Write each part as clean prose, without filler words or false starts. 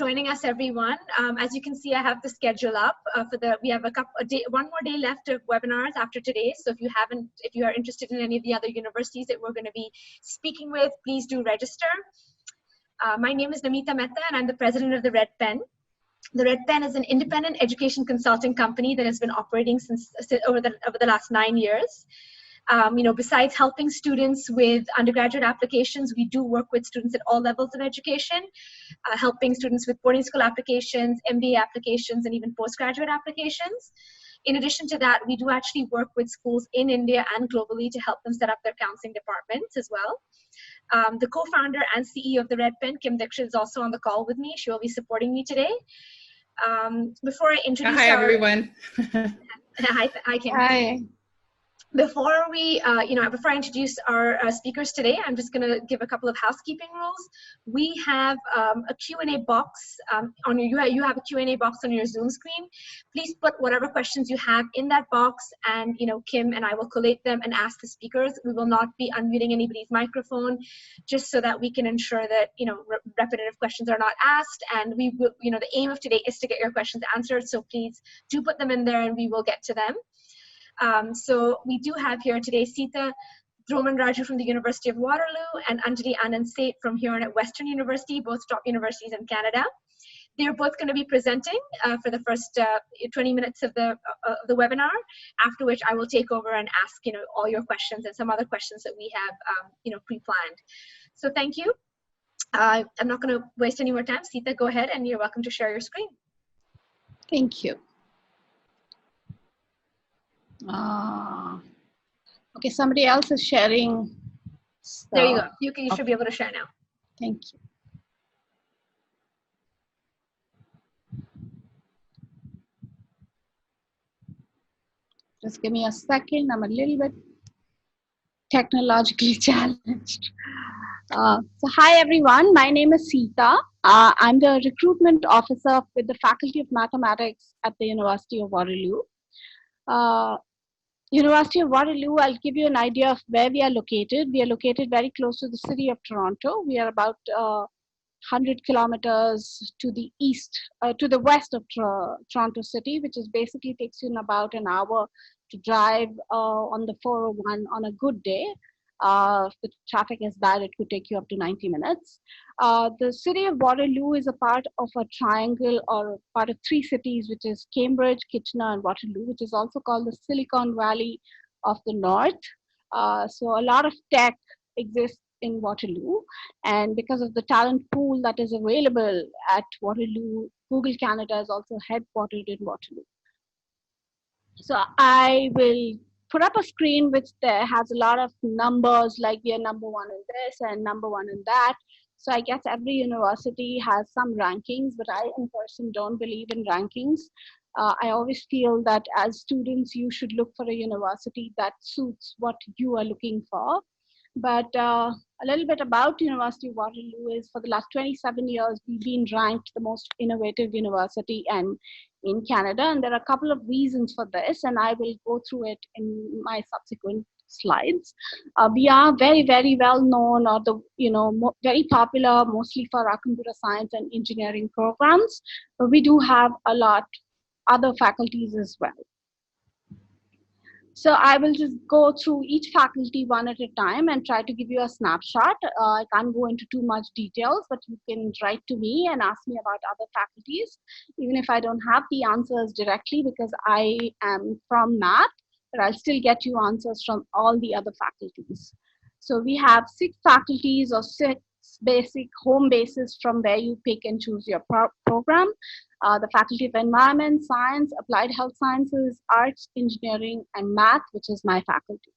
joining us, everyone. As you can see, I have the schedule up we have one more day left of webinars after today. So if you are interested in any of the other universities that we're going to be speaking with, please do register. My name is Namita Mehta, and I'm the president of the Red Pen. The Red Pen is an independent education consulting company that has been operating since over the last 9 years. Besides helping students with undergraduate applications, we do work with students at all levels of education, helping students with boarding school applications, MBA applications, and even postgraduate applications. In addition to that, we do actually work with schools in India and globally to help them set up their counseling departments as well. The co-founder and CEO of the Red Pen, Kim Dixit, is also on the call with me. She will be supporting me today. Before I introduce everyone. Hi, Kim. Hi. Before I introduce our speakers today, I'm just going to give a couple of housekeeping rules. We have a Q&A box you have a Q&A box on your Zoom screen. Please put whatever questions you have in that box, and Kim and I will collate them and ask the speakers. We will not be unmuting anybody's microphone, just so that we can ensure that repetitive questions are not asked. And we will, the aim of today is to get your questions answered. So please do put them in there, and we will get to them. So we do have here today Seetha, Dronamraju from the University of Waterloo, and Anjali, Anand, and Seth from Huron at Western University, both top universities in Canada. They're both going to be presenting for the first 20 minutes of the webinar, after which I will take over and ask all your questions and some other questions that we have pre-planned. So thank you. I'm not going to waste any more time. Seetha, go ahead, and you're welcome to share your screen. Thank you. Okay, somebody else is sharing. So, there you go. You should be able to share now. Thank you. Just give me a second. I'm a little bit technologically challenged. So hi everyone, my name is Seetha. I'm the recruitment officer with the Faculty of Mathematics at the University of Waterloo. University of Waterloo, I'll give you an idea of where we are located. We are located very close to the city of Toronto. We are about 100 kilometers to the east, to the west of Toronto City, which is basically takes you in about an hour to drive on the 401 on a good day. If the traffic is bad, it could take you up to 90 minutes. The city of Waterloo is a part of a triangle, or part of 3 cities, which is Cambridge, Kitchener, and Waterloo, which is also called the Silicon Valley of the North. So a lot of tech exists in Waterloo, and because of the talent pool that is available at Waterloo, Google Canada is also headquartered in Waterloo. So I will put up a screen which there has a lot of numbers, like we are number 1 in this and number 1 in that. So I guess every university has some rankings, but I in person don't believe in rankings. I always feel that as students, you should look for a university that suits what you are looking for. But a little bit about University of Waterloo is, for the last 27 years, we've been ranked the most innovative university in Canada, and there are a couple of reasons for this, and I will go through it in my subsequent slides. We are very, very well known, or very popular, mostly for our computer science and engineering programs, but we do have a lot other faculties as well. So I will just go through each faculty one at a time and try to give you a snapshot. I can't go into too much details, but you can write to me and ask me about other faculties, even if I don't have the answers directly, because I am from math, but I'll still get you answers from all the other faculties. So we have 6 faculties, or 6 basic home bases from where you pick and choose your program. The Faculty of Environment, Science, Applied Health Sciences, Arts, Engineering, and Math, which is my faculty.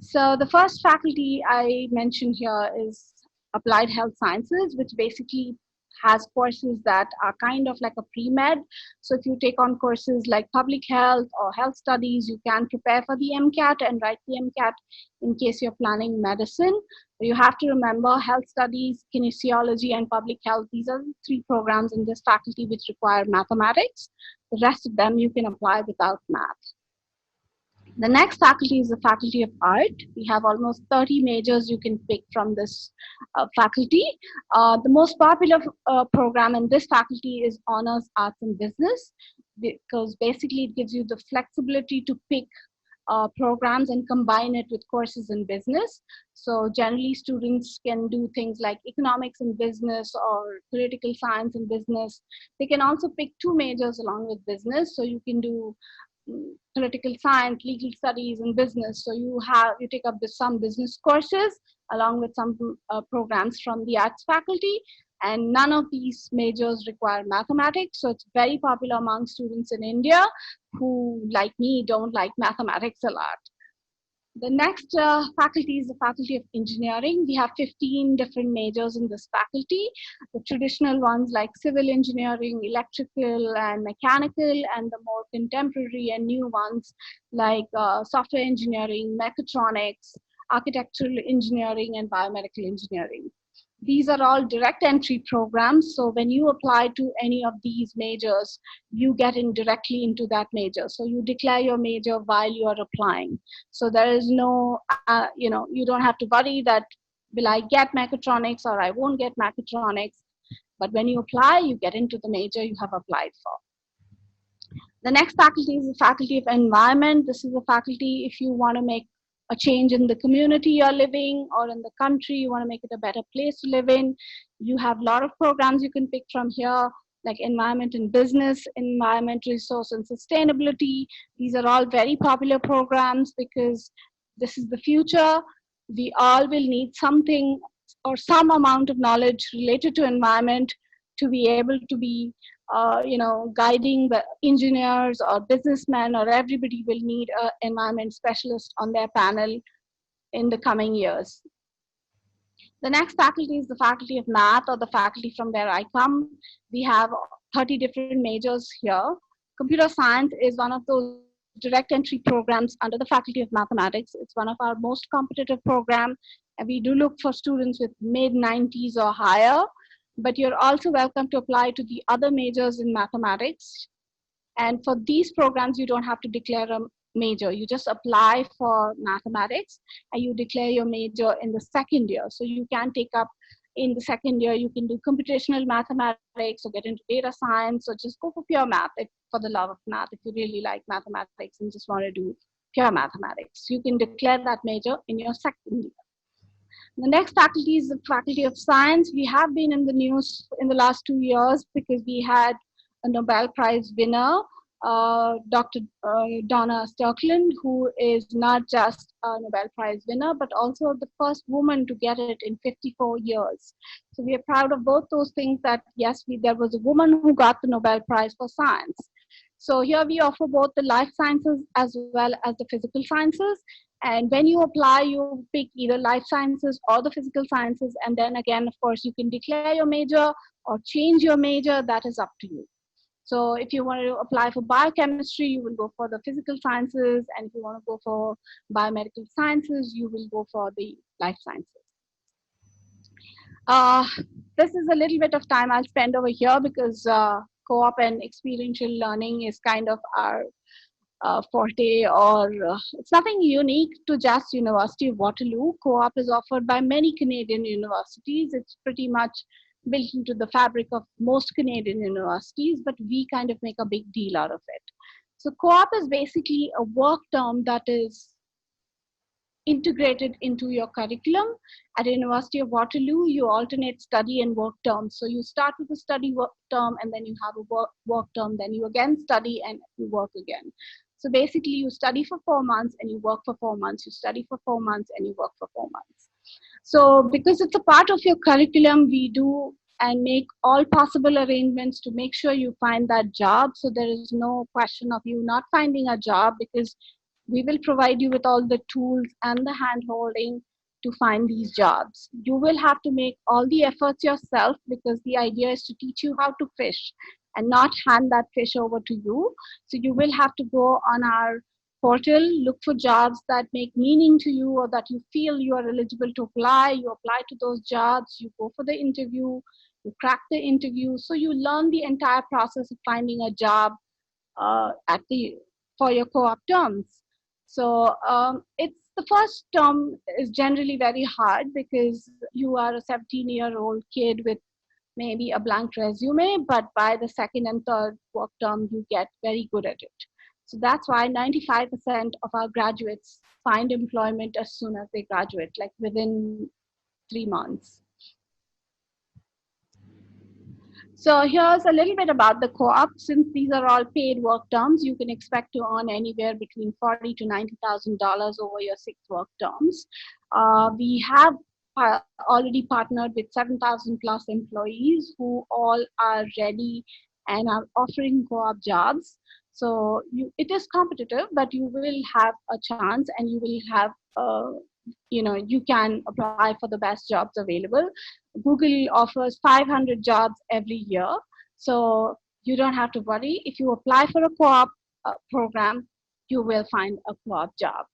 So the first faculty I mentioned here is Applied Health Sciences, which basically has courses that are kind of like a pre-med. So if you take on courses like public health or health studies, you can prepare for the MCAT and write the MCAT in case you're planning medicine. You have to remember health studies, kinesiology, and public health. These are the 3 programs in this faculty which require mathematics. The rest of them you can apply without math. The next faculty is the Faculty of Art. We have almost 30 majors you can pick from this faculty. The most popular program in this faculty is Honors Arts and Business, because basically it gives you the flexibility to pick programs and combine it with courses in business. So generally students can do things like economics and business or political science and business. They can also pick two majors along with business. So you can do political science, legal studies, and business. So you take up some business courses along with some programs from the arts faculty. And none of these majors require mathematics. So it's very popular among students in India who, like me, don't like mathematics a lot. The next faculty is the Faculty of Engineering. We have 15 different majors in this faculty. The traditional ones like civil engineering, electrical and mechanical, and the more contemporary and new ones like software engineering, mechatronics, architectural engineering, and biomedical engineering. These are all direct entry programs. So when you apply to any of these majors, you get in directly into that major. So you declare your major while you are applying. So there is no, you don't have to worry that will I get mechatronics or I won't get mechatronics. But when you apply, you get into the major you have applied for. The next faculty is the Faculty of Environment. This is a faculty if you want to make a change in the community you're living or in the country, you want to make it a better place to live in. You have a lot of programs you can pick from here, like environment and business, environment, resource, and sustainability. These are all very popular programs because this is the future. We all will need something or some amount of knowledge related to environment to be able to be guiding the engineers or businessmen, or everybody will need an environment specialist on their panel in the coming years. The next faculty is the Faculty of Math, or the faculty from where I come. We have 30 different majors here. Computer science is one of those direct entry programs under the Faculty of Mathematics. It's one of our most competitive programs, and we do look for students with mid-90s or higher. But you're also welcome to apply to the other majors in mathematics. And for these programs, you don't have to declare a major. You just apply for mathematics and you declare your major in the second year. So you can take up in the second year, you can do computational mathematics or get into data science, or just go for pure math for the love of math. If you really like mathematics and just want to do pure mathematics, you can declare that major in your second year. The next faculty is the Faculty of Science. We have been in the news in the last 2 years because we had a Nobel Prize winner, Dr. Donna Strickland, who is not just a Nobel Prize winner, but also the first woman to get it in 54 years. So we are proud of both those things, that yes, there was a woman who got the Nobel Prize for science. So here we offer both the life sciences as well as the physical sciences. And when you apply, you pick either life sciences or the physical sciences. And then again, of course, you can declare your major or change your major. That is up to you. So if you want to apply for biochemistry, you will go for the physical sciences. And if you want to go for biomedical sciences, you will go for the life sciences. This is a little bit of time I'll spend over here because co-op and experiential learning is kind of our forte, or it's nothing unique to just University of Waterloo. Co-op is offered by many Canadian universities. It's pretty much built into the fabric of most Canadian universities, but we kind of make a big deal out of it. So co-op is basically a work term that is integrated into your curriculum. At the University of Waterloo, you alternate study and work terms. So you start with a study work term, and then you have a work term, then you again study and you work again. So basically you study for 4 months and you work for 4 months, you study for 4 months and you work for 4 months. So because it's a part of your curriculum, we do and make all possible arrangements to make sure you find that job. So there is no question of you not finding a job, because we will provide you with all the tools and the hand-holding to find these jobs. You will have to make all the efforts yourself, because the idea is to teach you how to fish and not hand that fish over to you. So you will have to go on our portal, look for jobs that make meaning to you or that you feel you are eligible to apply. You apply to those jobs, you go for the interview, you crack the interview. So you learn the entire process of finding a job for your co-op terms. So it's the first term is generally very hard because you are a 17-year-old kid with maybe a blank resume, but by the second and third work term, you get very good at it. So that's why 95% of our graduates find employment as soon as they graduate, like within 3 months. So here's a little bit about the co-op. Since these are all paid work terms, you can expect to earn anywhere between $40,000 to $90,000 over your 6 work terms. We have already partnered with 7,000 plus employees who all are ready and are offering co-op jobs. So it is competitive, but you will have a chance and you will have, you can apply for the best jobs available. Google offers 500 jobs every year. So you don't have to worry. If you apply for a co-op program, you will find a co-op job.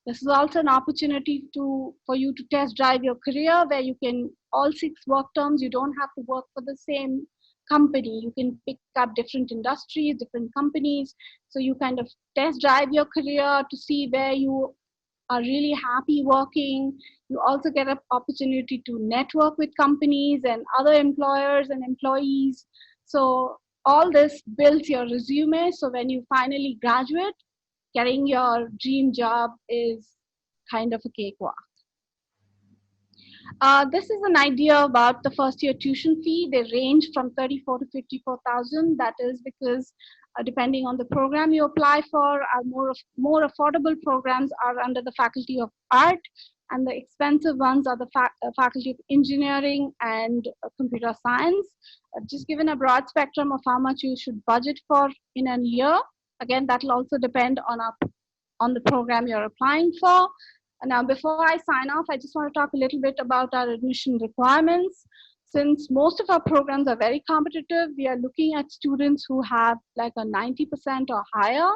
This is also an opportunity for you to test drive your career where you can, all 6 work terms, you don't have to work for the same company. You can pick up different industries, different companies. So you kind of test drive your career to see where you are really happy working. You also get an opportunity to network with companies and other employers and employees. So all this builds your resume. So when you finally graduate, getting your dream job is kind of a cakewalk. This is an idea about the first year tuition fee. They range from 34 to 54,000. That is because depending on the program you apply for, more affordable programs are under the Faculty of Art, and the expensive ones are the Faculty of Engineering and Computer Science. Just given a broad spectrum of how much you should budget for in a year. Again, that will also depend on the program you're applying for. Now, before I sign off, I just want to talk a little bit about our admission requirements. Since most of our programs are very competitive, we are looking at students who have like a 90% or higher.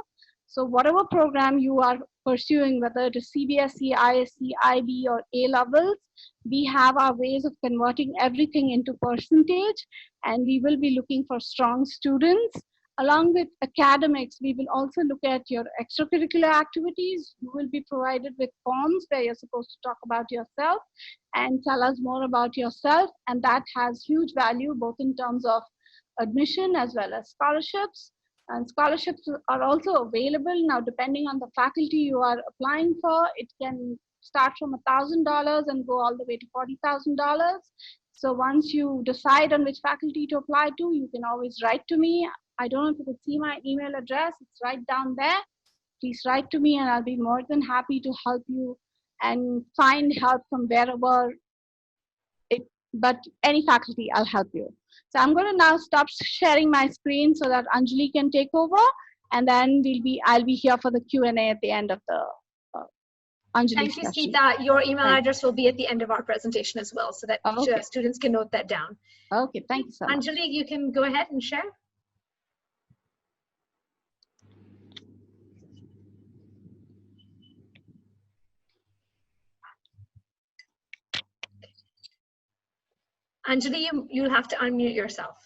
So whatever program you are pursuing, whether it is Cvsd, ISc, IB, or A levels, we have our ways of converting everything into percentage, and we will be looking for strong students. Along with academics, we will also look at your extracurricular activities. You will be provided with forms where you're supposed to talk about yourself and tell us more about yourself. And that has huge value, both in terms of admission as well as scholarships. And scholarships are also available. Now, depending on the faculty you are applying for, it can start from $1,000 and go all the way to $40,000. So once you decide on which faculty to apply to, you can always write to me. I don't know if you could see my email address. It's right down there. Please write to me and I'll be more than happy to help you and find help from wherever but any faculty, I'll help you. So I'm going to now stop sharing my screen so that Anjali can take over, and then I'll be here for the Q&A at the end of the Anjali's Thank you, session. Seetha. Your email address will be at the end of our presentation as well, so that students can note that down. Okay, thank you so much. Anjali, you can go ahead and share. Anjali, you'll have to unmute yourself.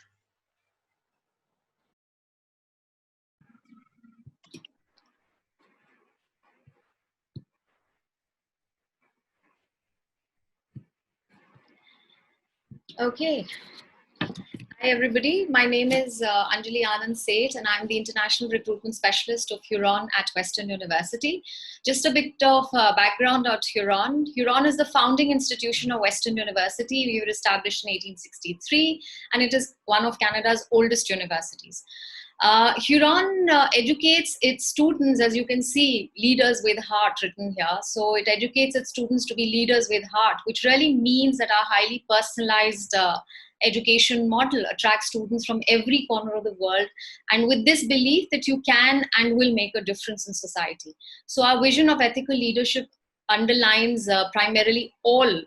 Okay. Hi, everybody. My name is Anjali Anand Seth, and I'm the International Recruitment Specialist of Huron at Western University. Just a bit of background on Huron. Huron is the founding institution of Western University. We were established in 1863, and it is one of Canada's oldest universities. Huron educates its students, as you can see, leaders with heart written here. So it educates its students to be leaders with heart, which really means that our highly personalized education model attracts students from every corner of the world, and with this belief that you can and will make a difference in society. So our vision of ethical leadership underlines primarily all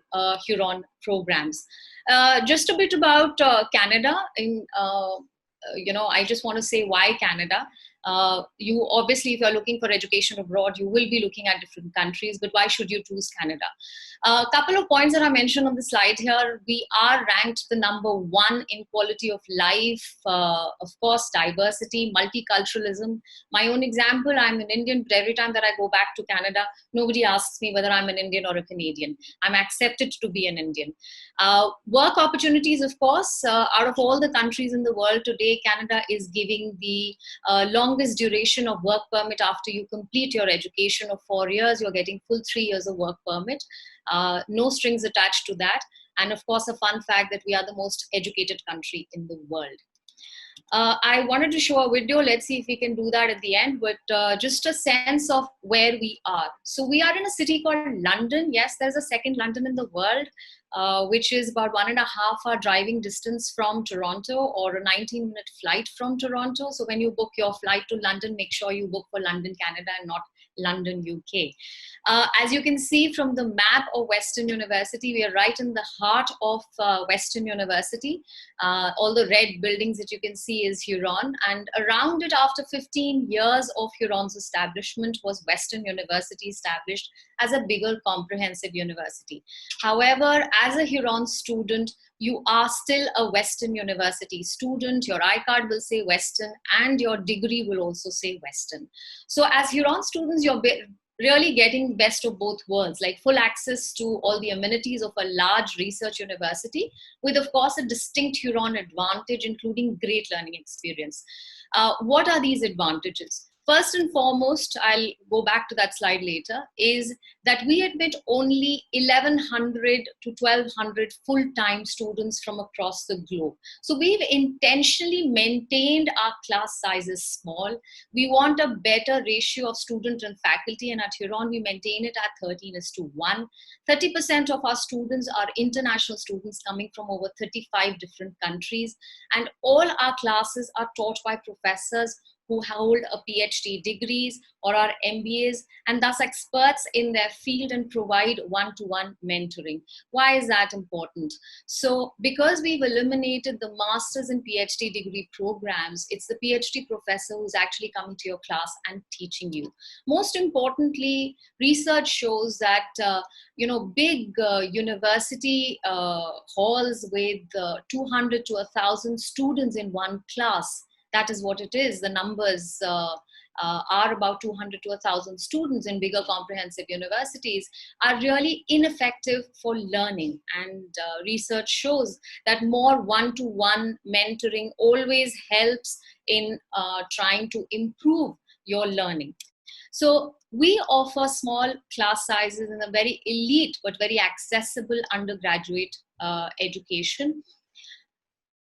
Huron programs. Just a bit about Canada. I just want to say why Canada. You obviously, if you're looking for education abroad, you will be looking at different countries, but why should you choose Canada? A couple of points that I mentioned on the slide here. We are ranked the #1 in quality of life, of course, diversity, multiculturalism. My own example, I'm an Indian, but every time that I go back to Canada, nobody asks me whether I'm an Indian or a Canadian. I'm accepted to be an Indian. Work opportunities, of course, out of all the countries in the world today, Canada is giving the longest duration of work permit after you complete your education of 4 years. You're getting full 3 years of work permit. No strings attached to that. And of course, a fun fact that we are the most educated country in the world. I wanted to show a video. Let's see if we can do that at the end, but just a sense of where we are. So we are in a city called London. Yes, there's a second London in the world, which is about 1.5-hour driving distance from Toronto, or a 19-minute flight from Toronto. So when you book your flight to London, make sure you book for London, Canada, and not London, UK. As you can see from the map of Western University, we are right in the heart of Western University. All the red buildings that you can see is Huron, and around it, after 15 years of Huron's establishment, was Western University established as a bigger comprehensive university. However, as a Huron student, you are still a Western University student. Your iCard will say Western, and your degree will also say Western. So as Huron students, you're really getting the best of both worlds, like full access to all the amenities of a large research university, with of course a distinct Huron advantage, including great learning experience. What are these advantages? First and foremost, I'll go back to that slide later, is that we admit only 1,100 to 1,200 full-time students from across the globe. So we've intentionally maintained our class sizes small. We want a better ratio of student and faculty, and at Huron, we maintain it at 13:1. 30% of our students are international students coming from over 35 different countries, and all our classes are taught by professors who hold a PhD degrees or are MBAs, and thus experts in their field, and provide one-to-one mentoring. Why is that important? So because we've eliminated the master's and PhD degree programs, it's the PhD professor who's actually coming to your class and teaching you. Most importantly, research shows that big university halls with 200 to 1,000 students in one class, that is what it is. The numbers are about 200 to 1,000 students in bigger comprehensive universities, are really ineffective for learning. And research shows that more one-to-one mentoring always helps in trying to improve your learning. So we offer small class sizes in a very elite but very accessible undergraduate education.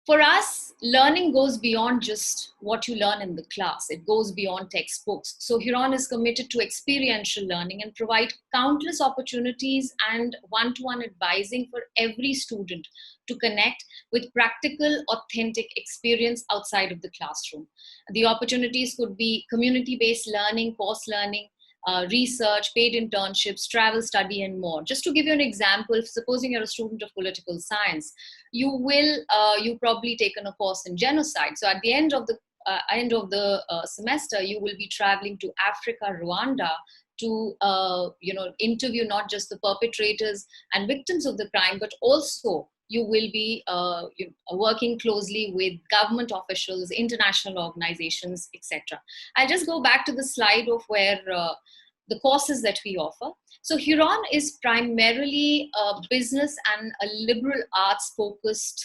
For us, learning goes beyond just what you learn in the class. It goes beyond textbooks. So Huron is committed to experiential learning and provide countless opportunities and one-to-one advising for every student to connect with practical, authentic experience outside of the classroom. The opportunities could be community-based learning, course learning, research, paid internships, travel, study, and more. Just to give you an example, supposing you're a student of political science, you probably taken a course in genocide. So at the end of the semester, you will be traveling to Africa, Rwanda, to interview not just the perpetrators and victims of the crime, but also you will be working closely with government officials, international organizations, etc. I'll just go back to the slide of where the courses that we offer. So Huron is primarily a business and a liberal arts focused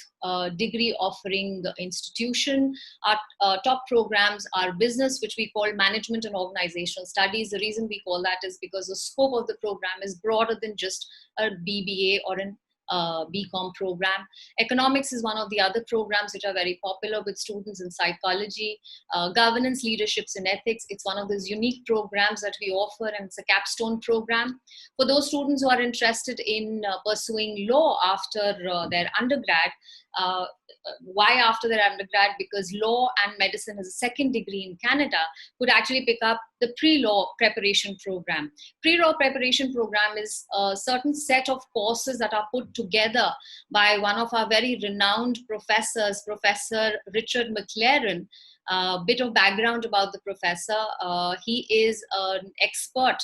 degree offering institution. Our top programs are business, which we call management and organizational studies. The reason we call that is because the scope of the program is broader than just a BBA or an BCom program. Economics is one of the other programs which are very popular with students in psychology. Governance, leaderships, and ethics. It's one of those unique programs that we offer, and it's a capstone program. For those students who are interested in pursuing law after their undergrad, why after their undergrad? Because law and medicine as a second degree in Canada could actually pick up the pre-law preparation program. Pre-law preparation program is a certain set of courses that are put together by one of our very renowned professors, Professor Richard McLaren, Bit of background about the professor. He is an expert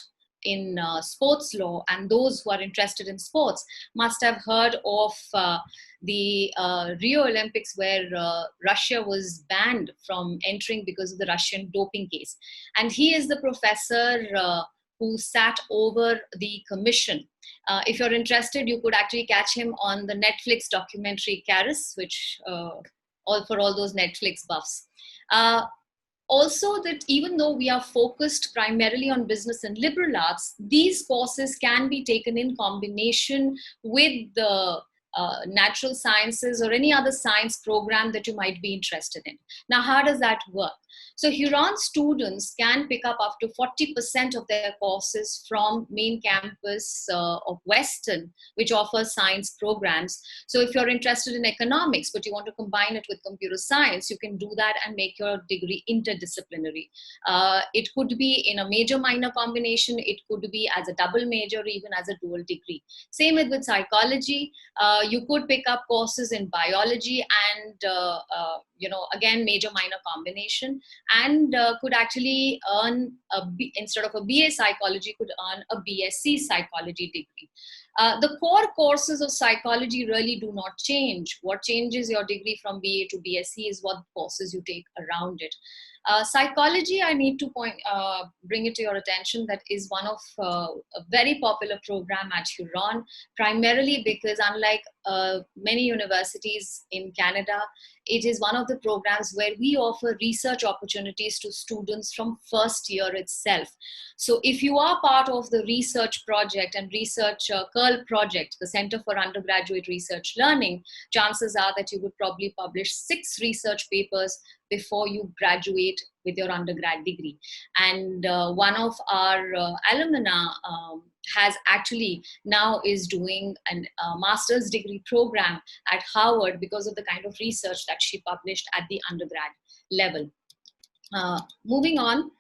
in sports law, and those who are interested in sports must have heard of the Rio Olympics, where Russia was banned from entering because of the Russian doping case. And he is the professor who sat over the commission. If you're interested, you could actually catch him on the Netflix documentary Caris, which for all those Netflix buffs. Also, that even though we are focused primarily on business and liberal arts, these courses can be taken in combination with the natural sciences or any other science program that you might be interested in. Now, how does that work? So Huron students can pick up to 40% of their courses from main campus of Western, which offers science programs. So if you're interested in economics, but you want to combine it with computer science, you can do that and make your degree interdisciplinary. It could be in a major-minor combination. It could be as a double major, or even as a dual degree. Same with psychology. You could pick up courses in biology and, again, major-minor combination, and could actually earn, instead of a BA psychology, could earn a BSc psychology degree. The core courses of psychology really do not change. What changes your degree from BA to BSc is what courses you take around it. Psychology, I need to bring it to your attention, that is one of a very popular program at Huron, primarily because unlike many universities in Canada, it is one of the programs where we offer research opportunities to students from first year itself. So if you are part of the research project and research CURL project, the Center for Undergraduate Research Learning, chances are that you would probably publish 6 research papers before you graduate with your undergrad degree. And one of our alumna has actually now is doing a master's degree program at Harvard because of the kind of research that she published at the undergrad level. Moving on,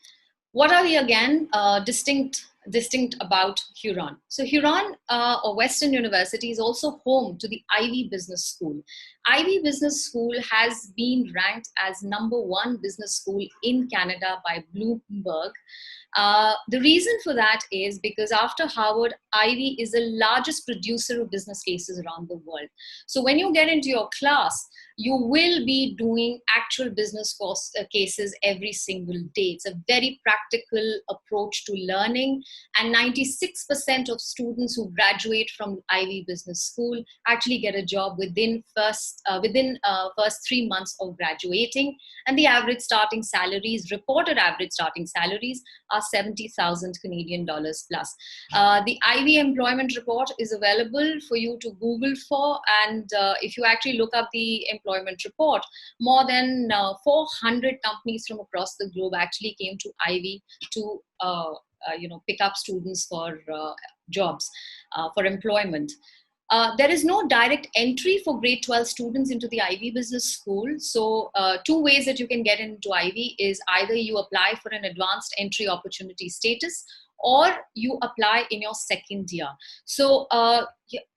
what are the again distinct about Huron? So Huron or Western University is also home to the Ivy Business School. Ivy Business School has been ranked as #1 business school in Canada by Bloomberg. The reason for that is because after Harvard, Ivy is the largest producer of business cases around the world. So when you get into your class, you will be doing actual business cases every single day. It's a very practical approach to learning, and 96% of students who graduate from Ivy Business School actually get a job within first 3 months of graduating, and the average starting salaries, reported average starting salaries, are 70,000 Canadian dollars plus. The Ivy Employment Report is available for you to Google for, and if you actually look up the employment report, more than 400 companies from across the globe actually came to Ivy to pick up students for jobs, for employment. There is no direct entry for grade 12 students into the Ivy Business School. So 2 ways that you can get into Ivy is either you apply for an advanced entry opportunity status, or you apply in your second year. So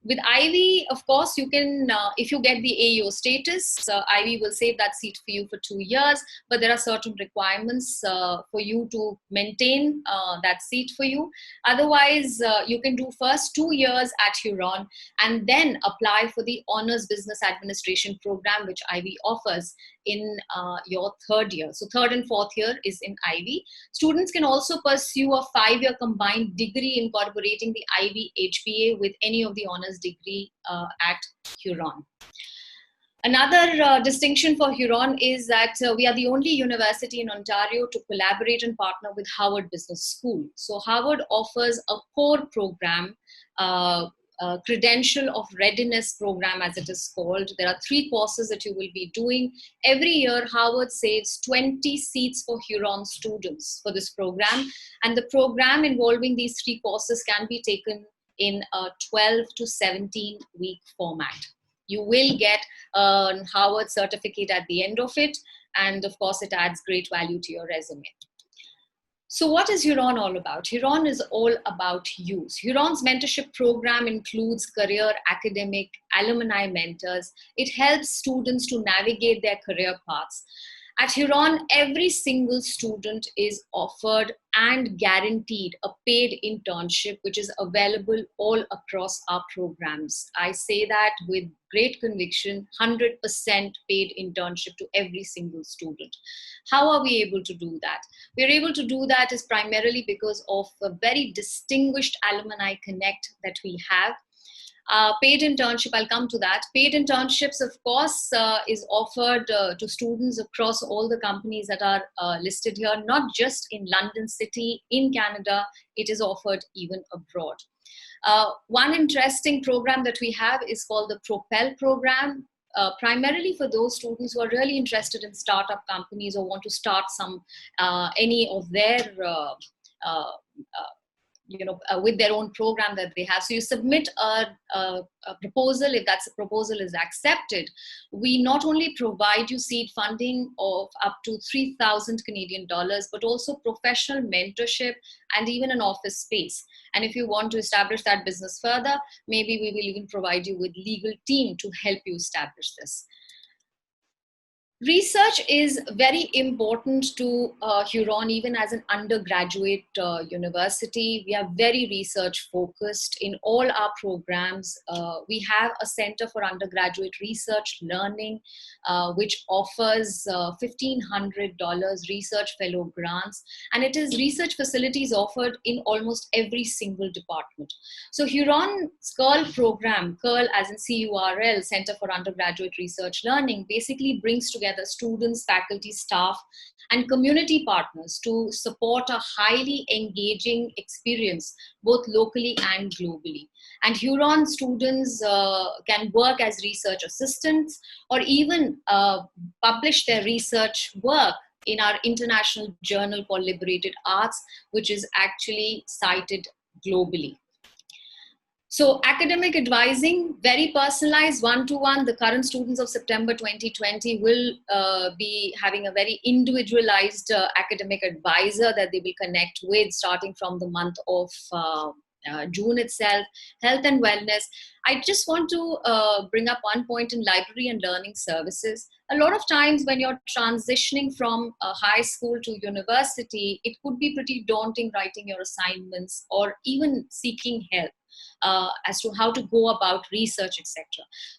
with Ivy, of course, you can, if you get the AEO status, Ivy will save that seat for you for 2 years, but there are certain requirements for you to maintain that seat for you. Otherwise, you can do first 2 years at Huron and then apply for the Honors Business Administration program, which Ivy offers in your 3rd year. So 3rd and 4th year is in Ivy. Students can also pursue a 5-year combined degree incorporating the Ivy HBA with any of the honors degree at Huron. Another distinction for Huron is that we are the only university in Ontario to collaborate and partner with Harvard Business School. So Harvard offers a core program, Credential of Readiness program, as it is called. There are 3 courses that you will be doing. Every year, Harvard saves 20 seats for Huron students for this program. And the program involving these 3 courses can be taken in a 12 to 17 week format. You will get a Harvard certificate at the end of it. And of course, it adds great value to your resume. So what is Huron all about? Huron is all about youth. Huron's mentorship program includes career, academic, alumni mentors. It helps students to navigate their career paths. At Huron, every single student is offered and guaranteed a paid internship, which is available all across our programs. I say that with great conviction, 100% paid internship to every single student. How are we able to do that? We're able to do that is primarily because of a very distinguished alumni connect that we have. Paid internship, I'll come to that. Paid internships, of course, is offered to students across all the companies that are listed here, not just in London City, in Canada, it is offered even abroad. One interesting program that we have is called the Propel Program, primarily for those students who are really interested in startup companies or want to start any of their with their own program that they have. So you submit a proposal. If that proposal is accepted, we not only provide you seed funding of up to 3,000 Canadian dollars, but also professional mentorship and even an office space. And if you want to establish that business further, maybe we will even provide you with legal team to help you establish this. Research is very important to Huron, even as an undergraduate university. We are very research focused in all our programs. We have a Center for Undergraduate Research Learning, which offers $1,500 research fellow grants. And it is research facilities offered in almost every single department. So Huron's CURL program, CURL as in CURL, Center for Undergraduate Research Learning, basically brings together students, faculty, staff, and community partners to support a highly engaging experience, both locally and globally. And Huron students can work as research assistants or even publish their research work in our international journal called Liberated Arts, which is actually cited globally. So academic advising, very personalized, one-to-one. The current students of September 2020 will be having a very individualized academic advisor that they will connect with starting from the month of June itself. Health and wellness. I just want to bring up one point in library and learning services. A lot of times when you're transitioning from high school to university, it could be pretty daunting writing your assignments or even seeking help as to how to go about research, etc.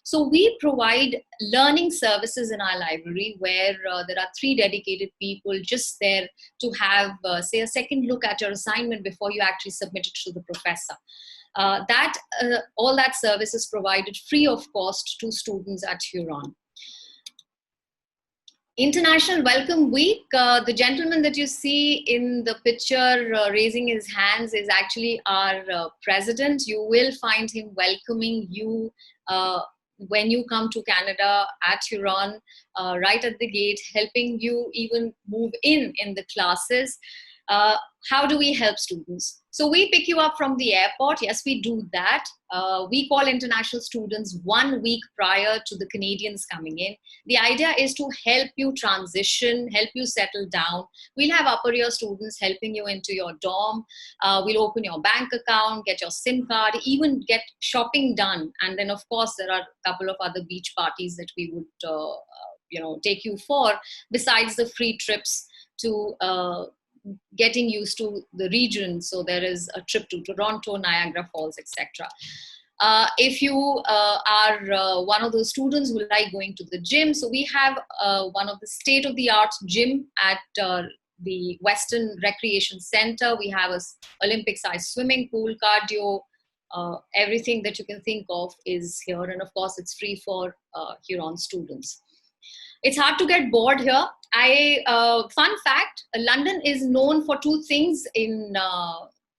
So we provide learning services in our library where there are 3 dedicated people just there to have, say, a second look at your assignment before you actually submit it to the professor. All that service is provided free of cost to students at Huron. International Welcome Week. The gentleman that you see in the picture raising his hands is actually our president. You will find him welcoming you when you come to Canada at Huron, right at the gate, helping you even move in the classes. How do we help students? So we pick you up from the airport. Yes, we do that. We call international students 1 week prior to the Canadians coming in. The idea is to help you transition, help you settle down. We'll have upper year students helping you into your dorm. We'll open your bank account, get your SIM card, even get shopping done. And then of course, there are a couple of other beach parties that we would take you for, besides the free trips to getting used to the region. So there is a trip to Toronto, Niagara Falls, etc. If you are one of those students who like going to the gym, so we have one of the state-of-the-art gym at the Western Recreation Center. We have an Olympic-sized swimming pool, cardio, everything that you can think of is here. And of course, it's free for Huron students. It's hard to get bored here. Fun fact, London is known for 2 things.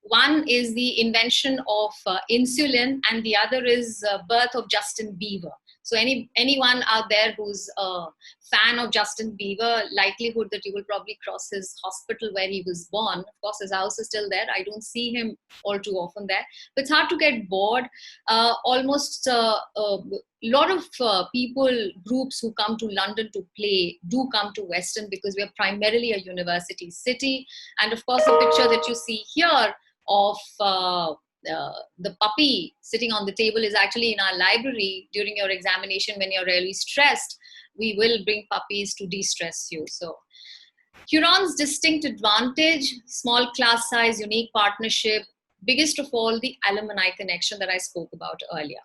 One is the invention of insulin, and the other is birth of Justin Bieber. So anyone out there who's a fan of Justin Bieber, likelihood that you will probably cross his hospital where he was born. Of course, his house is still there. I don't see him all too often there. But it's hard to get bored. Almost a lot of groups who come to London to play do come to Western because we are primarily a university city. And of course, the picture that you see here of the puppy sitting on the table is actually in our library during your examination when you're really stressed. we will bring puppies to de-stress you. So Huron's distinct advantage, small class size, unique partnership, biggest of all, the alumni connection that I spoke about earlier.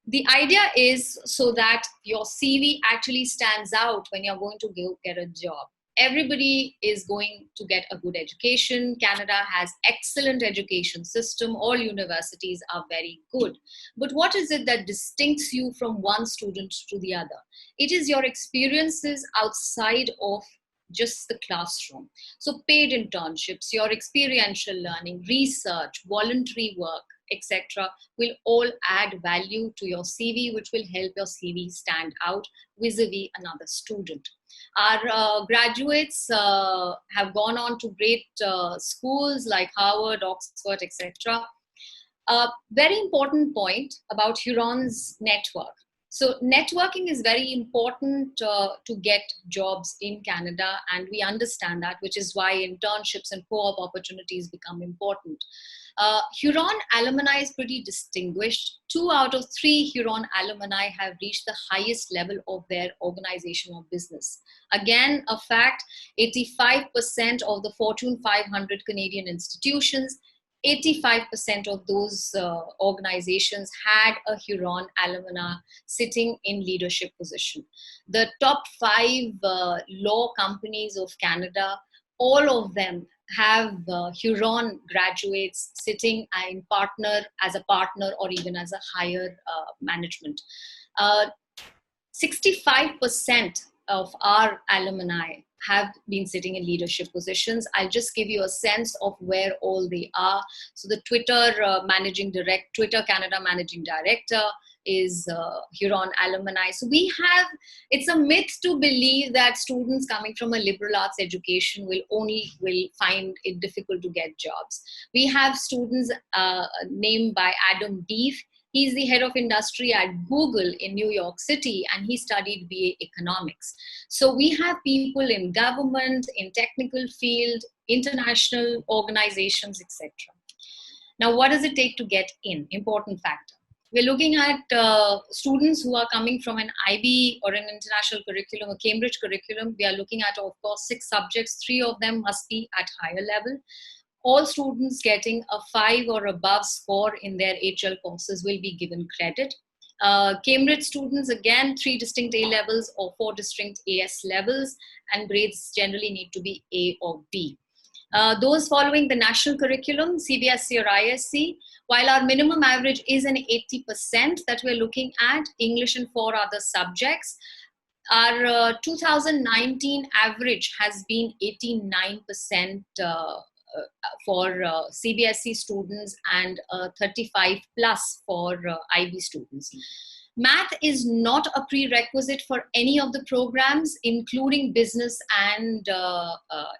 The idea is so that your CV actually stands out when you're going to go get a job. Everybody is going to get a good education. Canada has excellent education system. All universities are very good. But what is it that distincts you from one student to the other? It is your experiences outside of just the classroom. So paid internships, your experiential learning, research, voluntary work, etc. will all add value to your CV, which will help your CV stand out vis-a-vis another student. Our graduates have gone on to great schools like Harvard, Oxford, etc. Very important point about Huron's network. So networking is very important to get jobs in Canada, and we understand that, which is why internships and co-op opportunities become important. Huron alumni is pretty distinguished. 2 out of 3 Huron alumni have reached the highest level of their organization or business. Again, a fact, 85% of the Fortune 500 Canadian institutions, 85% of those organizations had a Huron alumna sitting in leadership position. The top 5 law companies of Canada, all of them have Huron graduates sitting in as a partner or even as a higher management. 65% of our alumni have been sitting in leadership positions. I'll just give you a sense of where all they are. So the Twitter Canada managing director is Huron alumni. So it's a myth to believe that students coming from a liberal arts education will find it difficult to get jobs. We have students named by Adam Deef. He's the head of industry at Google in New York City, and he studied BA economics. So we have people in government, in technical field, international organizations, etc. Now, what does it take to get in? Important factor. We're looking at students who are coming from an IB or an international curriculum, a Cambridge curriculum. We are looking at, of course, 6 subjects. 3 of them must be at higher level. All students getting a 5 or above score in their HL courses will be given credit. Cambridge students, again, 3 distinct A levels or 4 distinct AS levels, and grades generally need to be A or B. Those following the national curriculum, Cvsd or ISC, while our minimum average is an 80% that we're looking at, English and 4 other subjects, our 2019 average has been 89% for CBSE students and 35 plus for IB students. Math is not a prerequisite for any of the programs, including business and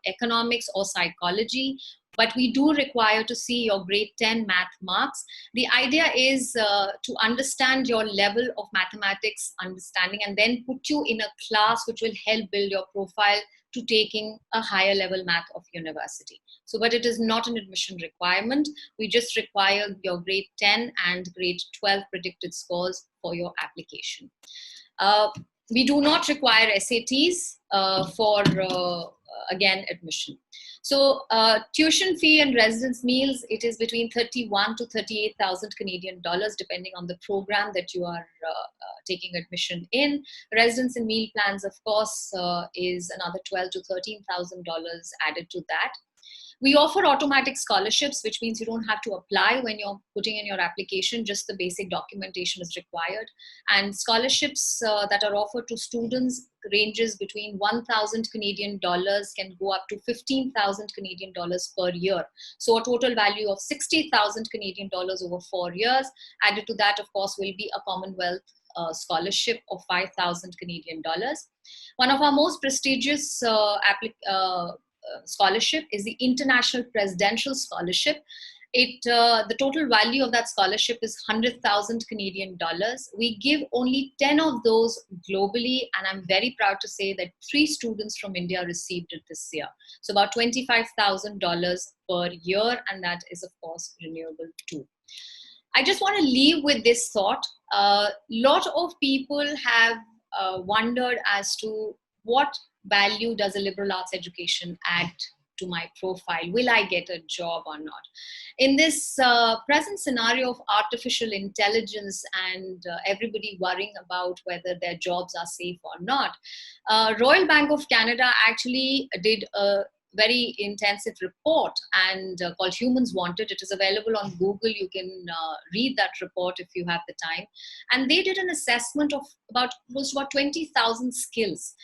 economics or psychology, but we do require to see your grade 10 math marks. The idea is to understand your level of mathematics understanding and then put you in a class which will help build your profile to taking a higher level math of university. So, but it is not an admission requirement. We just require your grade 10 and grade 12 predicted scores for your application. We do not require SATs for, again, admission. So tuition fee and residence meals, it is between 31 to 38,000 Canadian dollars, depending on the program that you are taking admission in. Residence and meal plans, of course, is another 12 to 13,000 dollars added to that. We offer automatic scholarships, which means you don't have to apply when you're putting in your application, just the basic documentation is required. And scholarships that are offered to students ranges between 1,000 Canadian dollars can go up to 15,000 Canadian dollars per year. So a total value of 60,000 Canadian dollars over 4 years. Added to that, of course, will be a Commonwealth scholarship of 5,000 Canadian dollars. One of our most prestigious scholarship is the International Presidential Scholarship. The total value of that scholarship is 100,000 Canadian dollars. We give only 10 of those globally, and I'm very proud to say that 3 students from India received it this year. So about $25,000 per year, and that is, of course, renewable too. I just want to leave with this thought. A lot of people have wondered as to what value does a liberal arts education add to my profile? Will I get a job or not? In this present scenario of artificial intelligence and everybody worrying about whether their jobs are safe or not, Royal Bank of Canada actually did a very intensive report and called Humans Wanted. It is available on Google. You can read that report if you have the time. And they did an assessment of close to about 20,000 skills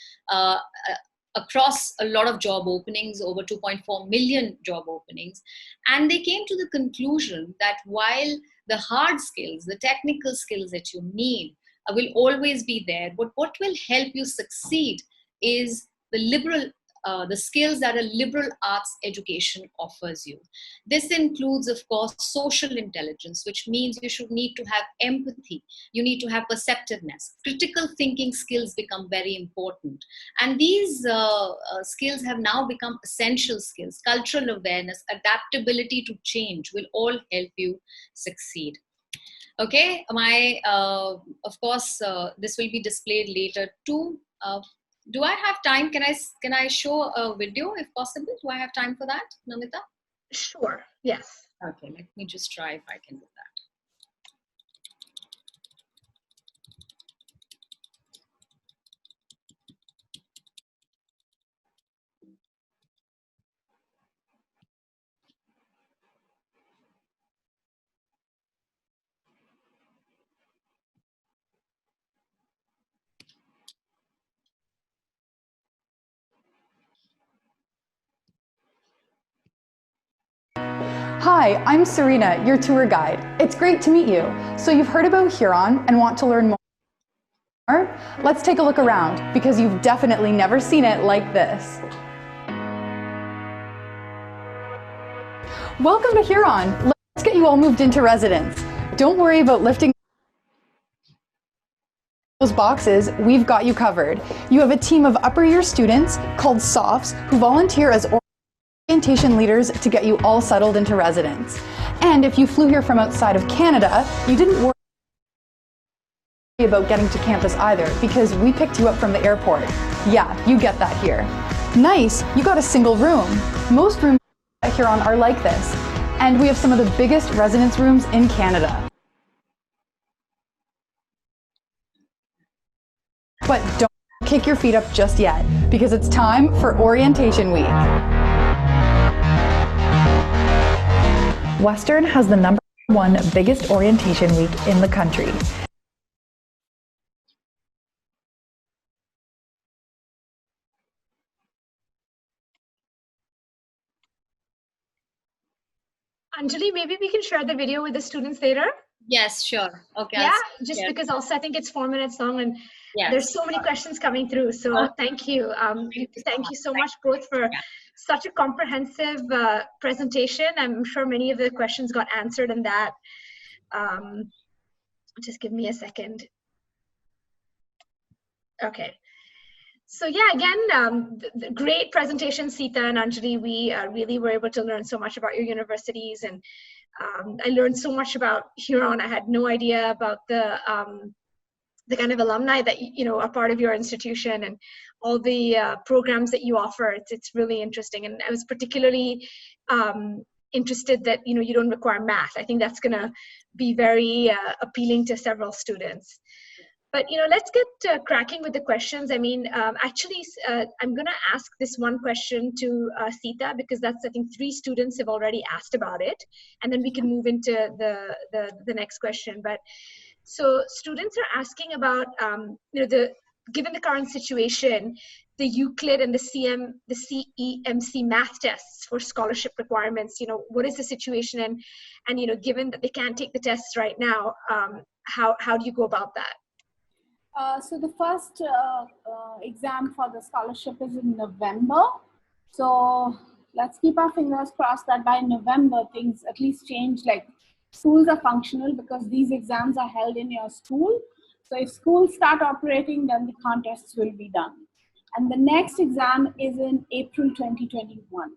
across a lot of job openings, over 2.4 million job openings. And they came to the conclusion that while the hard skills, the technical skills that you need will always be there, but what will help you succeed is the skills that a liberal arts education offers you. This includes, of course, social intelligence, which means you should need to have empathy. You need to have perceptiveness. Critical thinking skills become very important. And these skills have now become essential skills. Cultural awareness, adaptability to change will all help you succeed. Okay, of course, this will be displayed later too. Do I have time? Can I show a video if possible? Do I have time for that, Namita? Sure, yes. Okay, let me just try if I can do that. Hi, I'm Serena, your tour guide. It's great to meet you. So you've heard about Huron and want to learn more? Let's take a look around, because you've definitely never seen it like this. Welcome to Huron. Let's get you all moved into residence. Don't worry about lifting those boxes, we've got you covered. You have a team of upper year students called SOFs who volunteer as orientation leaders to get you all settled into residence. And if you flew here from outside of Canada, you didn't worry about getting to campus either, because we picked you up from the airport. Yeah, you get that here. Nice, you got a single room. Most rooms at Huron are like this, and we have some of the biggest residence rooms in Canada. But don't kick your feet up just yet, because it's time for orientation week. Western has the #1 biggest orientation week in the country. Anjali, maybe we can share the video with the students later. Yes, sure. Okay. Yeah, just because also I think it's 4 minutes long and there's so many questions coming through. So thank you. Thank you so much both for such a comprehensive presentation. I'm sure many of the questions got answered in that. Just give me a second. Okay. So yeah, again, the great presentation, Seetha and Anjali. We really were able to learn so much about your universities, and I learned so much about Huron. I had no idea about the kind of alumni that are part of your institution and all the programs that you offer. It's really interesting, and I was particularly interested that you don't require math. I think that's going to be very appealing to several students. But let's get cracking with the questions. I mean, actually, I'm going to ask this one question to Seetha, because I think 3 students have already asked about it, and then we can move into the next question. But so students are asking about given the current situation, the Euclid and the CEMC math tests for scholarship requirements. What is the situation, and given that they can't take the tests right now, how do you go about that? So the first exam for the scholarship is in November. So let's keep our fingers crossed that by November things at least change, like schools are functional, because these exams are held in your school. So if schools start operating, then the contests will be done. And the next exam is in April 2021.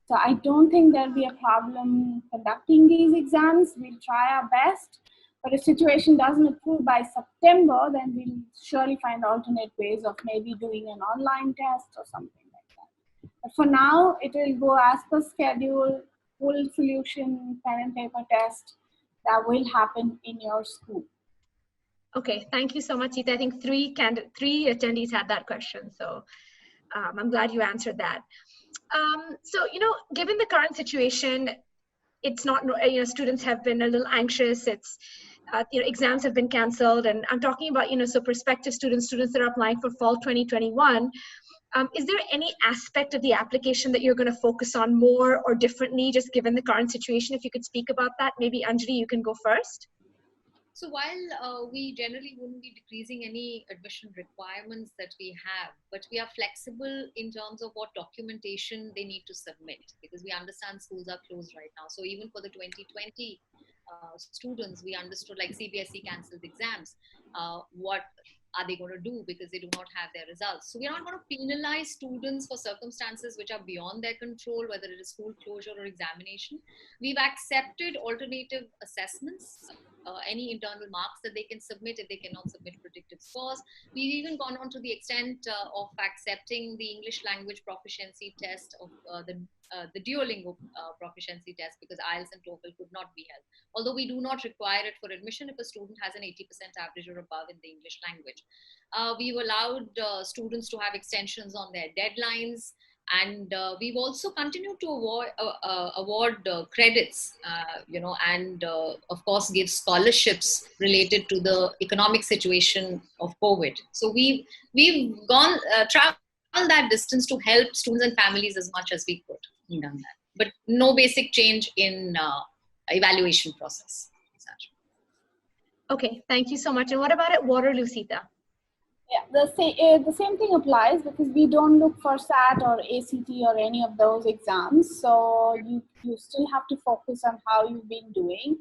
So I don't think there'll be a problem conducting these exams. We'll try our best. But if situation doesn't improve by September, then we'll surely find alternate ways of maybe doing an online test or something like that. But for now, it will go as per schedule, full solution, pen and paper test that will happen in your school. Okay, thank you so much, Seetha. I think three attendees had that question, so I'm glad you answered that. So, given the current situation, it's not, students have been a little anxious. It's, exams have been canceled, and I'm talking about, so prospective students that are applying for fall 2021. Is there any aspect of the application that you're going to focus on more or differently, just given the current situation? If you could speak about that, maybe Anjali, you can go first. So while we generally wouldn't be decreasing any admission requirements that we have, but we are flexible in terms of what documentation they need to submit, because we understand schools are closed right now. So even for the 2020 students, we understood like Cvsd cancelled exams. What are they going to do because they do not have their results? So we're not going to penalize students for circumstances which are beyond their control, whether it is school closure or examination. We've accepted alternative assessments, any internal marks that they can submit if they cannot submit predictive scores. We've even gone on to the extent of accepting the English language proficiency test of the Duolingo proficiency test, because Ielts and Toefl could not be held. Although we do not require it for admission if a student has an 80% average or above in the English language. We've allowed students to have extensions on their deadlines. And we've also continued to award credits, and of course give scholarships related to the economic situation of COVID. So we've gone traveled that distance to help students and families as much as we could. We've done that, but no basic change in evaluation process. Okay, thank you so much. And what about at Waterloo, Seetha? Yeah, the same thing applies, because we don't look for SAT or ACT or any of those exams. So you still have to focus on how you've been doing.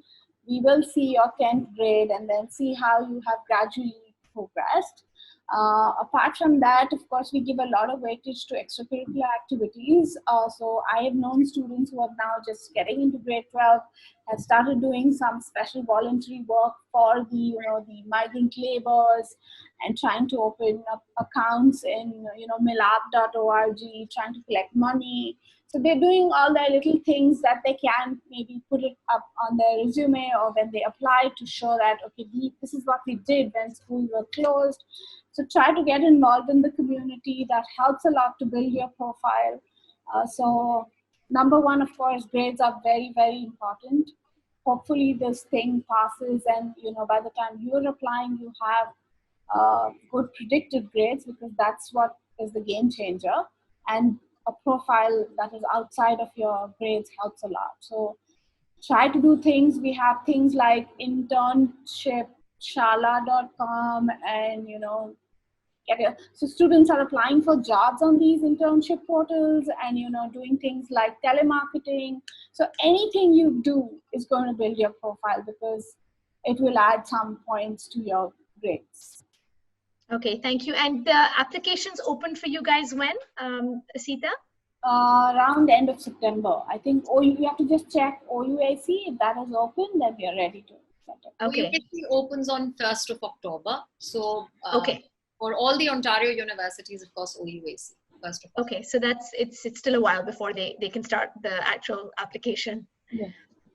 We will see your 10th grade and then see how you have gradually progressed. Apart from that, of course, we give a lot of weightage to extracurricular activities. So I have known students who are now just getting into grade 12, have started doing some special voluntary work for the migrant laborers, and trying to open up accounts in milab.org, trying to collect money. So they're doing all their little things that they can maybe put it up on their resume or when they apply, to show that, okay, this is what we did when schools were closed. So try to get involved in the community. That helps a lot to build your profile. So number one, of course, grades are very, very important. Hopefully this thing passes, and by the time you're applying, you have good predicted grades, because that's what is the game changer. And a profile that is outside of your grades helps a lot. So try to do things. We have things like internship, shala.com, and so students are applying for jobs on these internship portals, and doing things like telemarketing. So anything you do is going to build your profile, because it will add some points to your grades. Okay, thank you. And the applications open for you guys when, Seetha? Around the end of September. I think you have to just check OUAC. If that is open, then we are ready to set up. Okay. OUAC opens on 1st of October. So okay. For all the Ontario universities, of course, OUAC. 1st of October. Okay, so it's still a while before they can start the actual application. Yeah.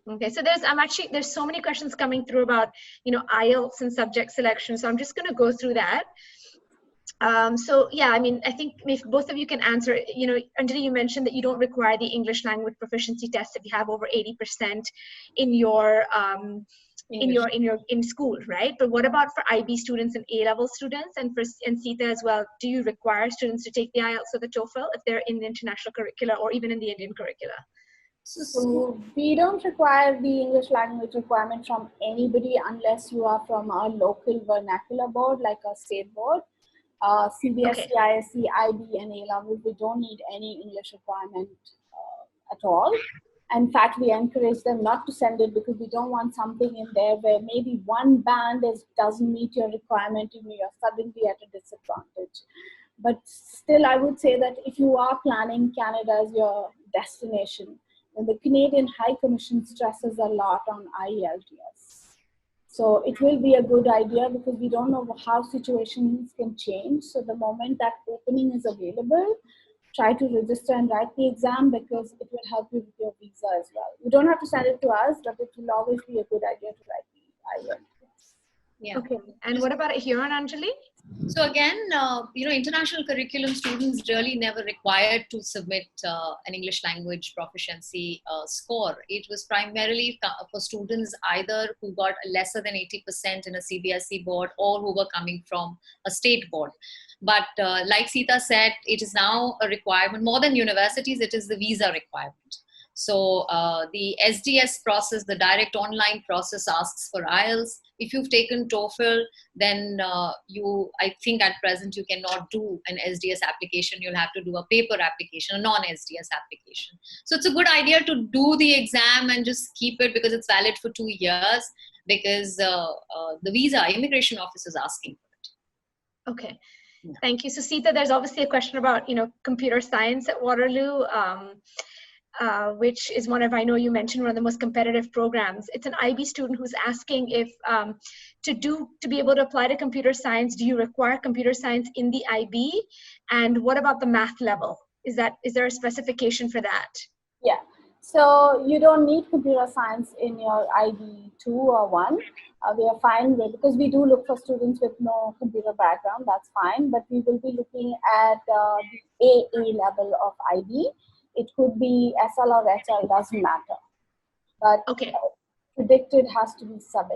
Okay, so there's so many questions coming through about IELTS and subject selection. So I'm just going to go through that. So yeah, I mean, I think if both of you can answer, Anjali, you mentioned that you don't require the English language proficiency test if you have over 80% in your in school, right? But what about for IB students and A-level students, and Seetha as well? Do you require students to take the IELTS or the Toefl if they're in the international curricula or even in the Indian curricula? So we don't require the English language requirement from anybody unless you are from our local vernacular board, like a state board. Cvsd, Okay. ISC, IB, and A-level, we don't need any English requirement at all. In fact, we encourage them not to send it, because we don't want something in there where maybe one band doesn't meet your requirement and you're suddenly at a disadvantage. But still, I would say that if you are planning Canada as your destination, then the Canadian High Commission stresses a lot on IELTS. So it will be a good idea because we don't know how situations can change. So the moment that opening is available, try to register and write the exam because it will help you with your visa as well. You don't have to send it to us, but it will always be a good idea to write the Ielts. Yeah. Okay. And what about Huron, Anjali? So again, international curriculum students really never required to submit an English language proficiency score. It was primarily for students either who got lesser than 80% in a Cvsd board or who were coming from a state board. But like Seetha said, it is now a requirement. More than universities, it is the visa requirement. So the SDS process, the direct online process, asks for Ielts. If you've taken Toefl, then I think at present you cannot do an SDS application. You'll have to do a paper application, a non-SDS application. So it's a good idea to do the exam and just keep it because it's valid for 2 years because the visa, immigration office is asking for it. Okay. Yeah. Thank you. So Seetha, there's obviously a question about, computer science at Waterloo. Which is one of, I know you mentioned, one of the most competitive programs. It's an IB student who's asking if to be able to apply to computer science, do you require computer science in the IB? And what about the math level? Is there a specification for that? Yeah, so you don't need computer science in your IB 2 or 1. We are fine with, because we do look for students with no computer background, that's fine, but we will be looking at the AA level of IB. It could be SL or HL, doesn't matter. But okay. Predicted has to be 7.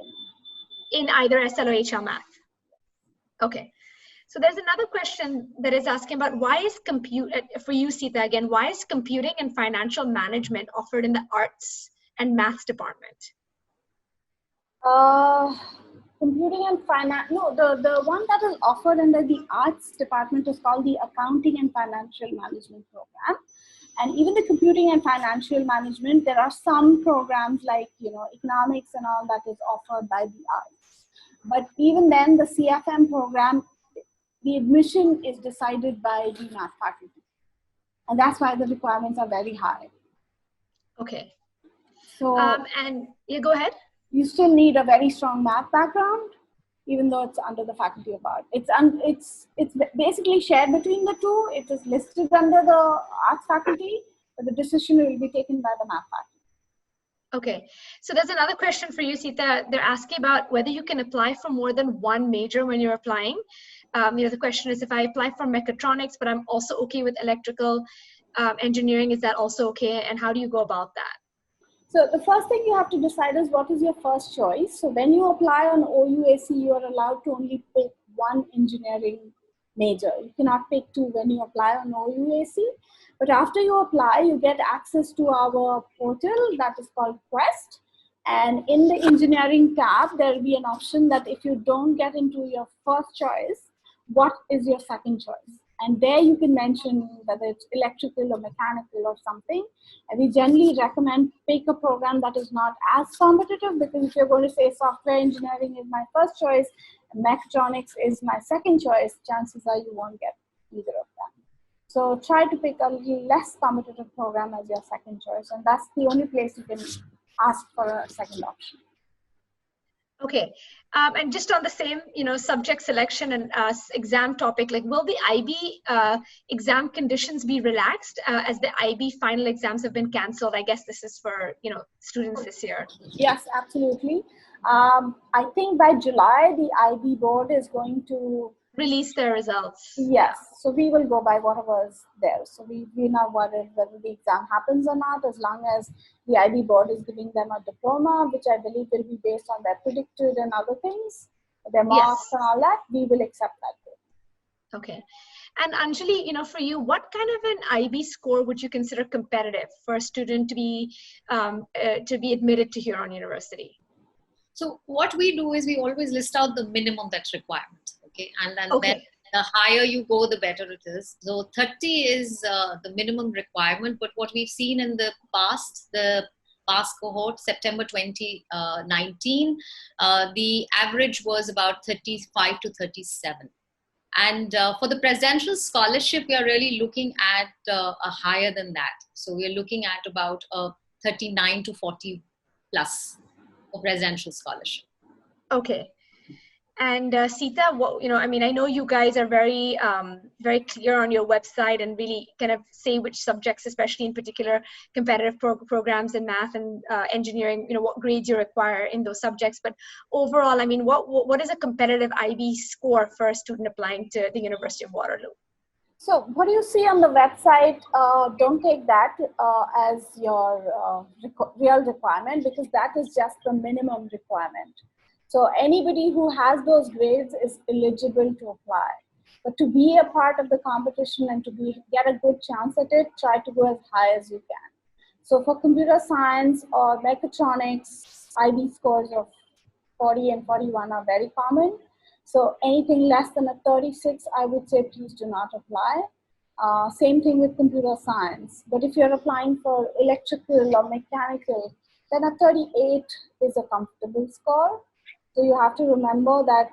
In either SL or HL math. Okay. So there's another question that is asking about why is for you, Seetha, again, why is computing and financial management offered in the arts and maths department? Computing and finance, no, the one that is offered under the arts department is called the Accounting and Financial Management Program. And even the computing and financial management, there are some programs like, economics and all that is offered by the arts. But even then, the CFM program, the admission is decided by the math faculty. And that's why the requirements are very high. Okay. So, and yeah, go ahead. You still need a very strong math background, even though it's under the faculty of art. It's basically shared between the two. It is listed under the arts faculty, but the decision will be taken by the math faculty. Okay, so there's another question for you, Seetha. They're asking about whether you can apply for more than one major when you're applying. The question is, if I apply for mechatronics, but I'm also okay with electrical engineering, is that also okay? And how do you go about that? So the first thing you have to decide is what is your first choice. So when you apply on OUAC, you are allowed to only pick one engineering major. You cannot pick 2 when you apply on OUAC. But after you apply, you get access to our portal that is called Quest. And in the engineering tab, there will be an option that if you don't get into your first choice, what is your second choice? And there you can mention whether it's electrical or mechanical or something. And we generally recommend pick a program that is not as competitive, because if you're going to say software engineering is my first choice, and mechatronics is my second choice, chances are you won't get either of them. So try to pick a little less competitive program as your second choice. And that's the only place you can ask for a second option. Okay, and just on the same, subject selection and exam topic, like will the IB exam conditions be relaxed as the IB final exams have been cancelled? I guess this is for, students this year. Yes, absolutely. I think by July, the IB board is going to release their results. Yes, so we will go by whatever is there. So we're not worried whether the exam happens or not, as long as the IB board is giving them a diploma, which I believe will be based on their predicted and other things, their marks and all that, we will accept that. Okay. And Anjali, for you, what kind of an IB score would you consider competitive for a student to be admitted to Huron University? So what we do is we always list out the minimum that's requirement. Okay, and then the higher you go, the better it is. So 30 is the minimum requirement, but what we've seen in the past cohort, September 2019, the average was about 35 to 37. And for the presidential scholarship, we are really looking at a higher than that. So we are looking at about 39 to 40 plus for presidential scholarship. Okay. And Seetha, what, I mean, I know you guys are very, very clear on your website and really kind of say which subjects, especially in particular competitive programs in math and engineering, what grades you require in those subjects. But overall, I mean, what is a competitive IB score for a student applying to the University of Waterloo? So what you see on the website, don't take that as your real requirement, because that is just the minimum requirement. So anybody who has those grades is eligible to apply. But to be a part of the competition and to get a good chance at it, try to go as high as you can. So for computer science or mechatronics, IB scores of 40 and 41 are very common. So anything less than a 36, I would say please do not apply. Same thing with computer science. But if you're applying for electrical or mechanical, then a 38 is a comfortable score. So you have to remember that,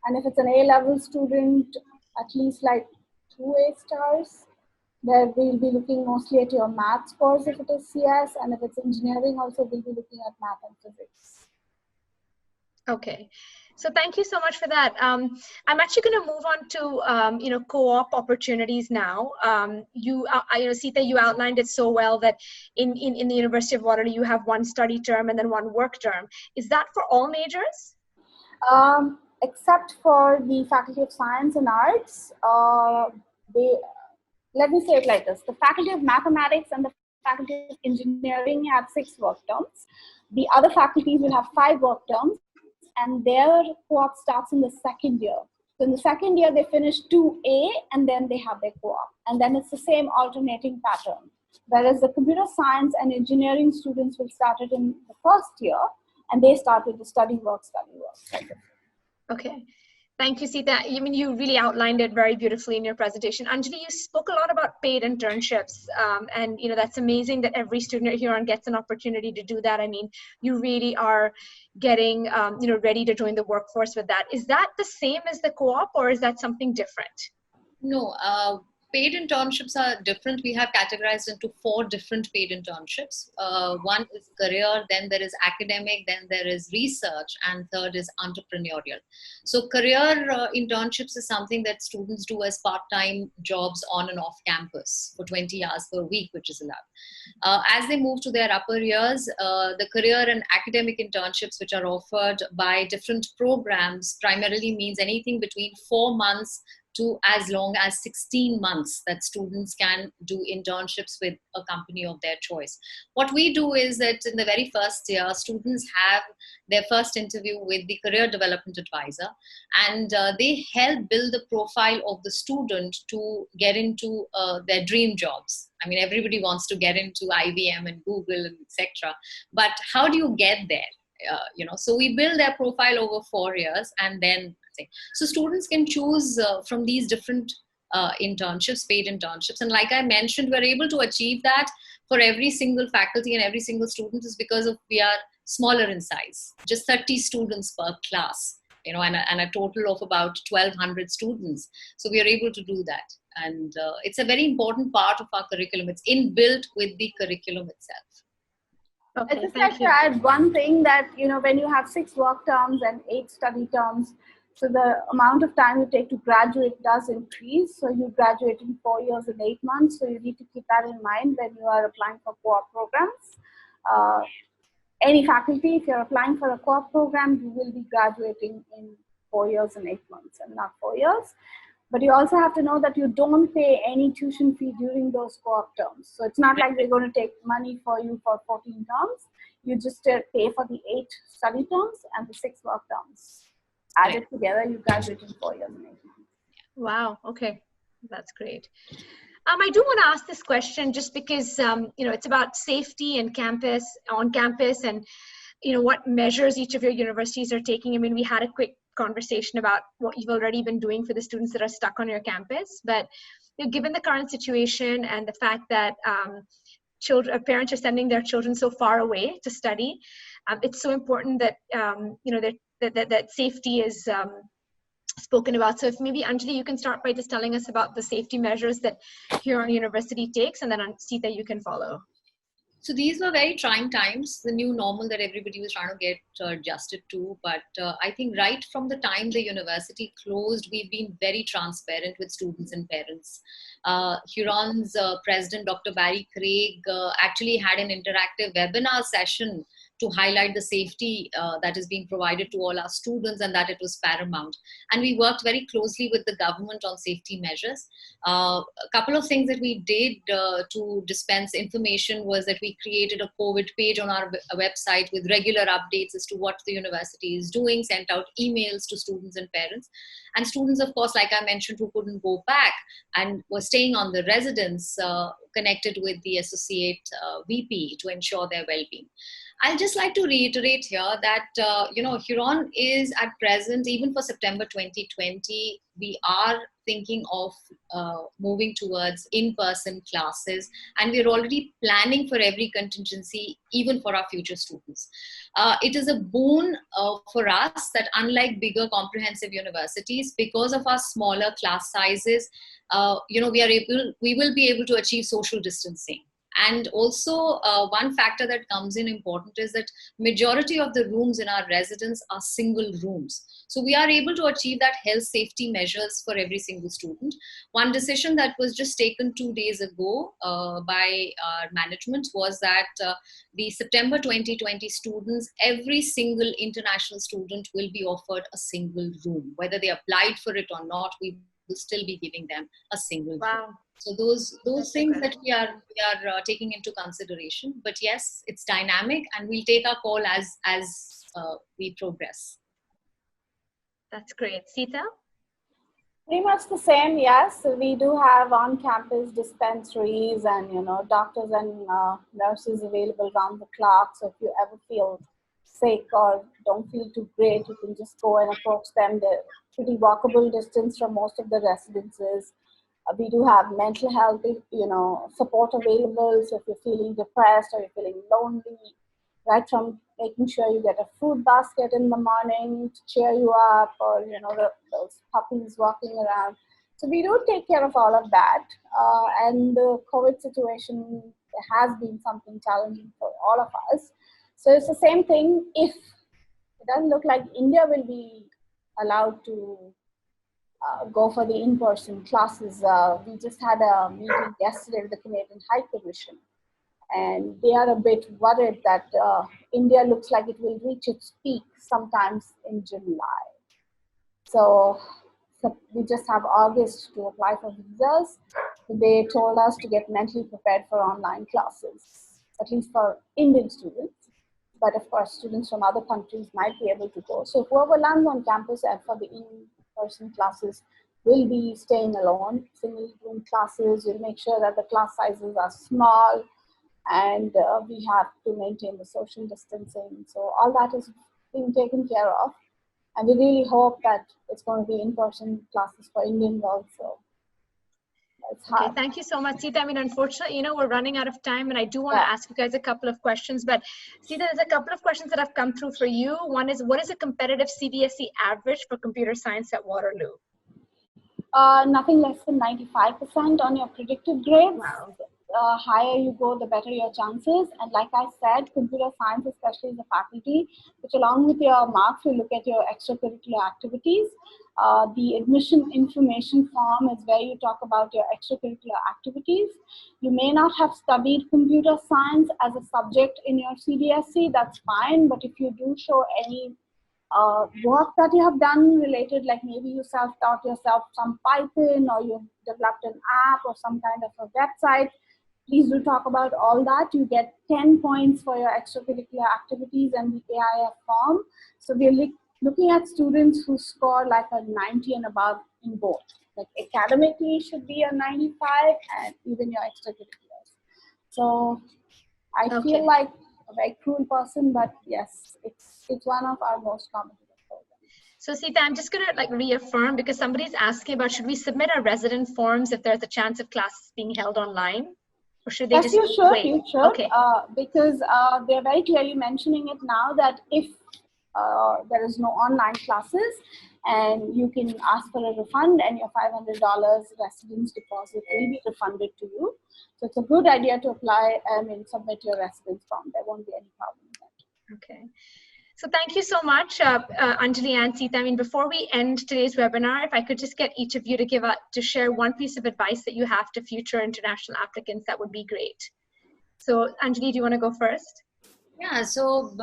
and if it's an A-level student, at least like 2 A stars, where we'll be looking mostly at your math scores if it is CS, and if it's engineering also, we'll be looking at math and physics. Okay. So thank you so much for that. I'm actually going to move on to, co-op opportunities now. Seetha, you outlined it so well that in the University of Waterloo, you have one study term and then one work term. Is that for all majors? Except for the Faculty of Science and Arts, let me say it like this. The Faculty of Mathematics and the Faculty of Engineering have 6 work terms. The other faculties will have 5 work terms, and their co-op starts in the 2nd year. So in the 2nd year, they finish 2A, and then they have their co-op. And then it's the same alternating pattern. Whereas the computer science and engineering students will start it in the 1st year, and they start with the study work. Okay. Thank you, Seetha. I mean, you really outlined it very beautifully in your presentation. Anjali, you spoke a lot about paid internships, and that's amazing that every student at Huron gets an opportunity to do that. I mean, you really are getting, ready to join the workforce with that. Is that the same as the co-op, or is that something different? No, paid internships are different. We have categorized into 4 different paid internships. One is career, then there is academic, then there is research, and third is entrepreneurial. So career internships is something that students do as part-time jobs on and off campus for 20 hours per week, which is allowed. As they move to their upper years, the career and academic internships, which are offered by different programs, primarily means anything between 4 months to as long as 16 months that students can do internships with a company of their choice. What we do is that in the very first year, students have their first interview with the career development advisor, and they help build the profile of the student to get into their dream jobs. I mean, everybody wants to get into IBM and Google and etc. But how do you get there? So we build their profile over 4 years, and then so students can choose from these different internships, paid internships. And like I mentioned, we're able to achieve that for every single faculty and every single student is because we are smaller in size, just 30 students per class, and a total of about 1,200 students. So we are able to do that. And it's a very important part of our curriculum. It's inbuilt with the curriculum itself. Okay, I just like to add one thing that, when you have 6 work terms and 8 study terms, so the amount of time you take to graduate does increase. So you graduate in 4 years and 8 months. So you need to keep that in mind when you are applying for co-op programs. Any faculty, if you're applying for a co-op program, you will be graduating in 4 years and 8 months and not 4 years. But you also have to know that you don't pay any tuition fee during those co-op terms. So it's not like they're going to take money for you for 14 terms. You just pay for the 8 study terms and the 6 work terms. Added together, you graduate in 4 years and 8 months. Wow. Okay. That's great. I do want to ask this question just because, it's about safety and on campus and, what measures each of your universities are taking. I mean, we had a quick conversation about what you've already been doing for the students that are stuck on your campus, but given the current situation and the fact that parents are sending their children so far away to study, it's so important that that safety is spoken about. So if maybe Anjali, you can start by just telling us about the safety measures that Huron University takes, and then Seetha, you can follow. So these were very trying times, the new normal that everybody was trying to get adjusted to. But I think right from the time the university closed, we've been very transparent with students and parents. Huron's president, Dr. Barry Craig, actually had an interactive webinar session to highlight the safety that is being provided to all our students, and that it was paramount. And we worked very closely with the government on safety measures. A couple of things that we did to dispense information was that we created a COVID page on our website with regular updates as to what the university is doing, sent out emails to students and parents. And students, of course, like I mentioned, who couldn't go back and were staying on the residence, connected with the associate VP to ensure their well-being. I'd just like to reiterate here that, Huron is at present, even for September 2020, we are thinking of moving towards in-person classes, and we're already planning for every contingency, even for our future students. It is a boon for us that, unlike bigger comprehensive universities, because of our smaller class sizes, we will be able to achieve social distancing. And also one factor that comes in important is that majority of the rooms in our residence are single rooms. So we are able to achieve that health safety measures for every single student. One decision that was just taken 2 days ago by our management was that the September 2020 students, every single international student will be offered a single room. Whether they applied for it or not, we will still be giving them a single room. So those things that we are taking into consideration. But yes, it's dynamic, and we'll take our call as we progress. That's great. Seetha? Pretty much the same, yes. So we do have on-campus dispensaries and, doctors and nurses available around the clock. So if you ever feel sick or don't feel too great, you can just go and approach them. They're pretty walkable distance from most of the residences. We do have mental health, support available. So if you're feeling depressed or you're feeling lonely, right from making sure you get a fruit basket in the morning to cheer you up, or, those puppies walking around. So we do take care of all of that. And the COVID situation has been something challenging for all of us. So it's the same thing. If it doesn't look like India will be allowed to go for the in-person classes. We just had a meeting yesterday with the Canadian High Commission, and they are a bit worried that India looks like it will reach its peak sometimes in July. So we just have August to apply for visas. They told us to get mentally prepared for online classes, at least for Indian students. But of course, students from other countries might be able to go. So whoever lands on campus and for the in-person classes will be staying alone. Single room classes, we'll make sure that the class sizes are small, and we have to maintain the social distancing. So all that is being taken care of. And we really hope that it's going to be in-person classes for Indians also. Okay, thank you so much, Seetha. I mean, unfortunately, we're running out of time, and I do want to ask you guys a couple of questions. But Seetha, there's a couple of questions that have come through for you. One is, what is a competitive Cvsd average for computer science at Waterloo? Nothing less than 95% on your predicted grades. Wow. Higher you go, the better your chances. And like I said, computer science, especially as a faculty, which along with your marks, we look at your extracurricular activities. The admission information form is where you talk about your extracurricular activities. You may not have studied computer science as a subject in your CDSC, that's fine. But if you do show any work that you have done related, like maybe you self-taught yourself some Python, or you've developed an app or some kind of a website, please do talk about all that. You get 10 points for your extracurricular activities and the AIF form. So we're looking at students who score like a 90 and above in both. Like academically should be a 95, and even your extracurriculars. So I feel like a very cruel person, but yes, it's one of our most competitive programs. So Seetha, I'm just gonna reaffirm, because somebody's asking about, should we submit our resident forms if there's a chance of classes being held online? Or should they yes, just you should, wait? you should, because they're very clearly mentioning it now that if there is no online classes, and you can ask for a refund, and your $500 residence deposit will be refunded to you. So it's a good idea to apply and submit your residence form. There won't be any problem with that. Okay. So thank you so much, Anjali and Seetha. I mean, before we end today's webinar, if I could just get each of you to share one piece of advice that you have to future international applicants, that would be great. So Anjali, do you want to go first? Yeah, so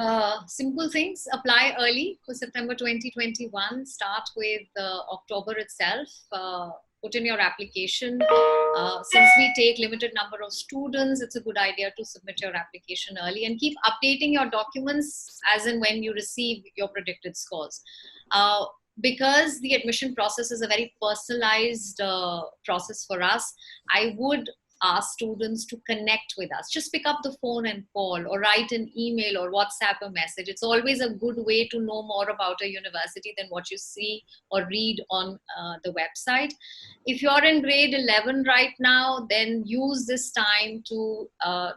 simple things. Apply early for September 2021. Start with October itself. Put in your application. Since we take limited number of students, it's a good idea to submit your application early and keep updating your documents as and when you receive your predicted scores. Because the admission process is a very personalized process for us, I would ask students to connect with us. Just pick up the phone and call, or write an email or WhatsApp a message. It's always a good way to know more about a university than what you see or read on the website. If you're in grade 11 right now, then use this time to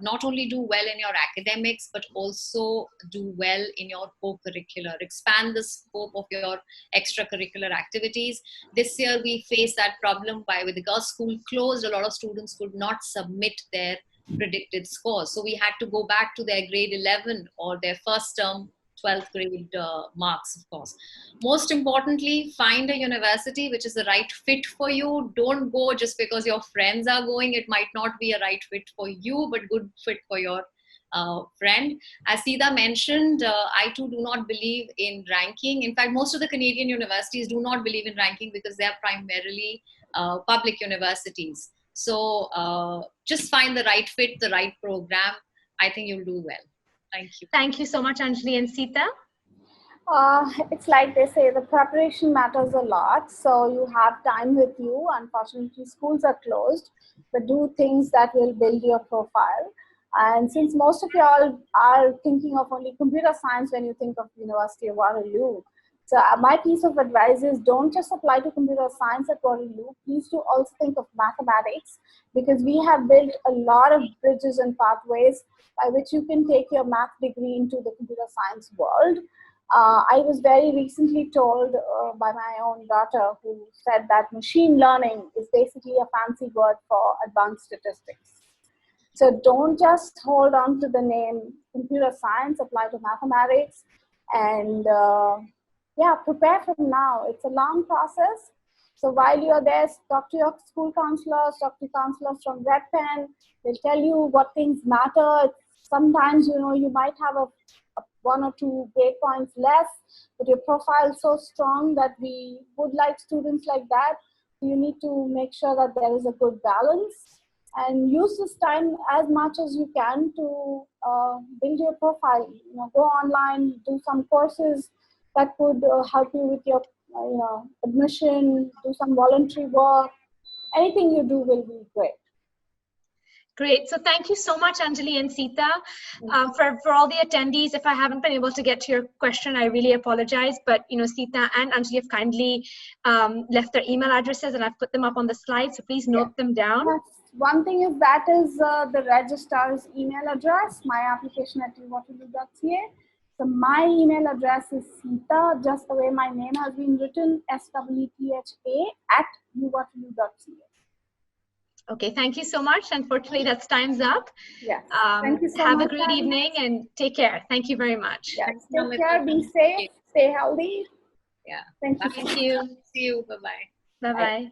not only do well in your academics, but also do well in your co-curricular. Expand the scope of your extracurricular activities. This year we faced that problem with the girls' school closed. A lot of students could not submit their predicted scores. So we had to go back to their grade 11 or their first term 12th grade marks, of course. Most importantly, find a university which is the right fit for you. Don't go just because your friends are going. It might not be a right fit for you, but good fit for your friend. As Seetha mentioned, I too do not believe in ranking. In fact, most of the Canadian universities do not believe in ranking because they are primarily public universities. So just find the right fit, the right program. I think you'll do well. Thank you. Thank you so much, Anjali and Seetha. It's like they say, the preparation matters a lot. So you have time with you. Unfortunately, schools are closed, but do things that will build your profile. And since most of y'all are thinking of only computer science when you think of University of Waterloo, so my piece of advice is don't just apply to computer science at Waterloo. Please do also think of mathematics, because we have built a lot of bridges and pathways by which you can take your math degree into the computer science world. I was very recently told by my own daughter, who said that machine learning is basically a fancy word for advanced statistics. So don't just hold on to the name computer science, apply to mathematics, and yeah, prepare from now. It's a long process. So while you're there, talk to your school counselors, talk to counselors from RedPen. They'll tell you what things matter. Sometimes, you might have a 1 or 2 grade points less, but your profile is so strong that we would like students like that. You need to make sure that there is a good balance, and use this time as much as you can to build your profile. Go online, do some courses that could help you with your admission, do some voluntary work. Anything you do will be great. Great. So thank you so much, Anjali and Seetha. For all the attendees, if I haven't been able to get to your question, I really apologize. But Seetha and Anjali have kindly left their email addresses, and I've put them up on the slide. So please note them down. Yes. One thing is that is the registrar's email address, myapplication@uwaterloo.ca. So my email address is Seetha, just the way my name has been written, SWETHA @uwaterloo.ca. Okay, thank you so much. Unfortunately, that's time's up. Yes. Thank you so have much. Have a great evening and take care. Thank you very much. Yes. Take care, be safe, stay healthy. Yeah. Thank you. Thank you. See you. Bye-bye. Bye-bye.